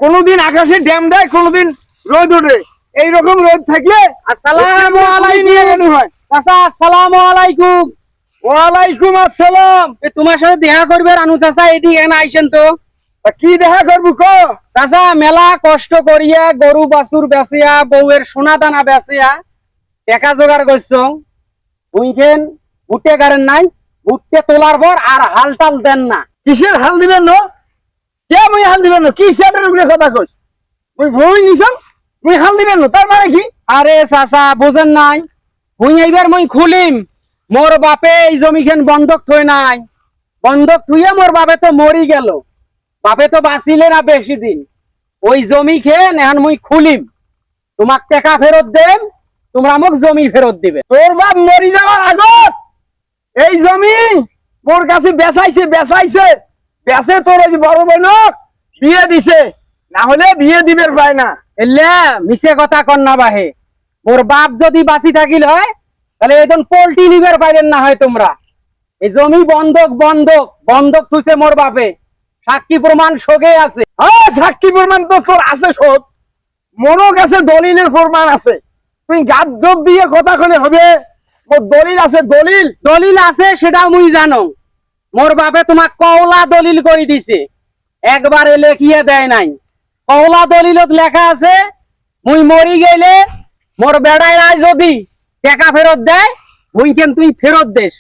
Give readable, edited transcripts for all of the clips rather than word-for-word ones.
কোনোদিন আকাশে ড্যাম দেয়, কোনোদিন রোদ ওঠে। এইরকম রোদ থাকলে আসসালামু আলাইকুম হয়। চাচা, আসসালামু আলাইকুম। ওয়ালাইকুম আসসালাম। তোমার সাথে দেখা করবে রানু চাচা, এদিকে না আইসেন তো। তা কি দেখা করবো ক? চাচা মেলা কষ্ট করিয়া গরু বাছুর বেচিয়া বউয়ের সোনা দানা বেচিয়া টাকা জোগাড় করছ, বুঝছেন? ভুট্টে গাড়েন নাই, ভুট্টে তোলার পর আর হাল টাল দেন না। কিসের হাল দিবেন না? কে মুই হাল দিবেন না? কি সেটার উপরে কথা কই? মুই ভূমি নিছাম, মুই হাল দিবেন না, তার মানে কি? আরে চাচা বুঝেন নাই, ভুঁই এইবার মই খুলিম। মোর বাপে এই জমিখান বন্ধক থই নাই, বন্ধক থুয়ে মোর বাপে তো মরি গেল। বাপে তো বাঁচিলে না বেশি দিন। ওই জমি খেন এখন মুই খুলিম, তোমাক টাকা ফেরত দেম, তোমরা মোক জমি ফেরত দিবে। তোর বাপ মরি যাওয়ার আগত এই জমি মোর কাছে বেচাইছে, বেচে তোর ওই বড় বোনক বিয়ে দিছে, না হলে বিয়ে দিবের পায় না। এলে মিছে কথা কন না বাহে। মোর বাপ যদি বাঁচি থাকিল হয় তাহলে এখন পোল্ট্রি নিবার পাইলেন না হয় তোমরা। এই জমি বন্ধক বন্ধক বন্ধক থুছে মোর বাপে, সাক্ষী প্রমাণ সগে আছে। হ্যাঁ, সাক্ষী প্রমাণ তো তোর আছে সব, মোরও কাছে দলিলের প্রমাণ আছে। তুই গাদ যোগ দিয়ে কথা কলে হবে? মোর দলিল আছে, দলিল। দলিল আছে সেটাও মুই জানো। মোর বাপে তোমাক কওলা দলিল করে দিছে, একবারে লেখিয়ে দেয় নাই। কওলা দলিলত লেখা আছে মুই মরি গেলে মোর বেড়াইরা যদি টাকা ফেরত দেয় মুই কেন তুই ফেরত দেস,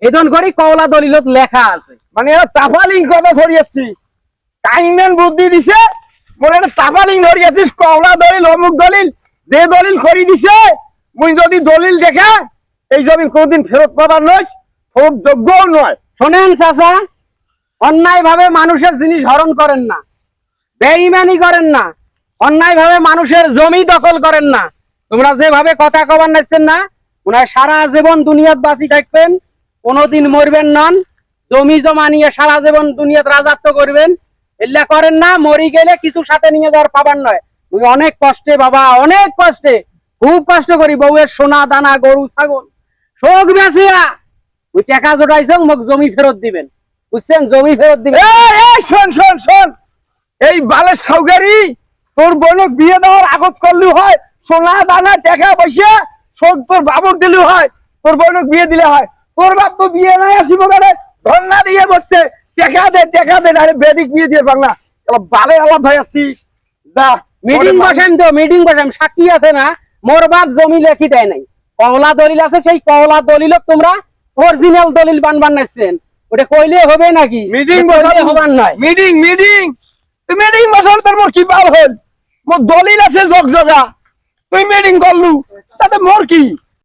এদন করি কওলা দলিলত লেখা আছে। মানে তাফালিং কথা ধরিয়েছি, কাইন্ডেন বুদ্ধি দিছে, মোর একটা তাফালিং ধরিয়েছিস। কওলা দলিল, অমুক দলিল, যে দলিল করি দিছে মুই যদি দলিল দেখা এই জমি কোনদিন ফেরত পাবার নয়, ফেরত যোগ্যও নয়। শোনেন চাচা, অন্যায় ভাবে মানুষের জিনিস হরণ করেন না, বেঈমানি করেন না, অন্যায় ভাবে মানুষের জমি দখল করেন না। তোমরা যেভাবে কথা কবার নাইছেন না, ওনার সারা জীবন দুনিয়াত বাঁচি থাকবেন, কোনোদিন মরবেন নন। জমি জমা নিয়ে সারা জীবন দুনিয়াত রাজত্ব করবেন, এল্লা করেন না। মরি গেলে কিছু সাথে নিয়ে যাওয়ার পাবার নয়। তুই অনেক কষ্টে বাবা, অনেক কষ্টে, খুব কষ্ট করি বউয়ের সোনা দানা গরু ছাগল শোক বেচিয়া ওই টাকা জোটাইছ, মোক জমি ফেরত দিবেন, বুঝছেন? জমি ফেরত দিবেন। এই শোন শোন শোন, এই বালের সৌগারি তোর বোনক বিয়ে দেওয়ার আগত করলেও হয়, সোনা দানা টাকা পয়সা সব তোর বাবুক দিলেও হয়, তোর বোনক বিয়ে দিলে হয়। তোর বাপ তো বিয়ে নাই আসিব করে ধর্ণা দিয়ে বসছে, টাকা দে, আরে বেদিক বিয়ে দিয়ে বাংলা বালে আলাপ হয়ে আসছিস। যা মিটিং বসাম তো, মিটিং বসাম, সাক্ষী আছে না? মোর বাপ জমি লেখি দেয় নাই, কওলা দলিল আছে, সেই কওলা দলিল তোমরা অরিজিনাল দলিল বানবান নাইছেন। ওটা কইলে হবে নাকি? মিটিং কইলে হবার নয়। মিটিং তুই মিটিং বসার তোর মোর কি পাল হল? মোর দলিল আছে জগজগা, তুই মিটিং করলু তাতে মোর কি?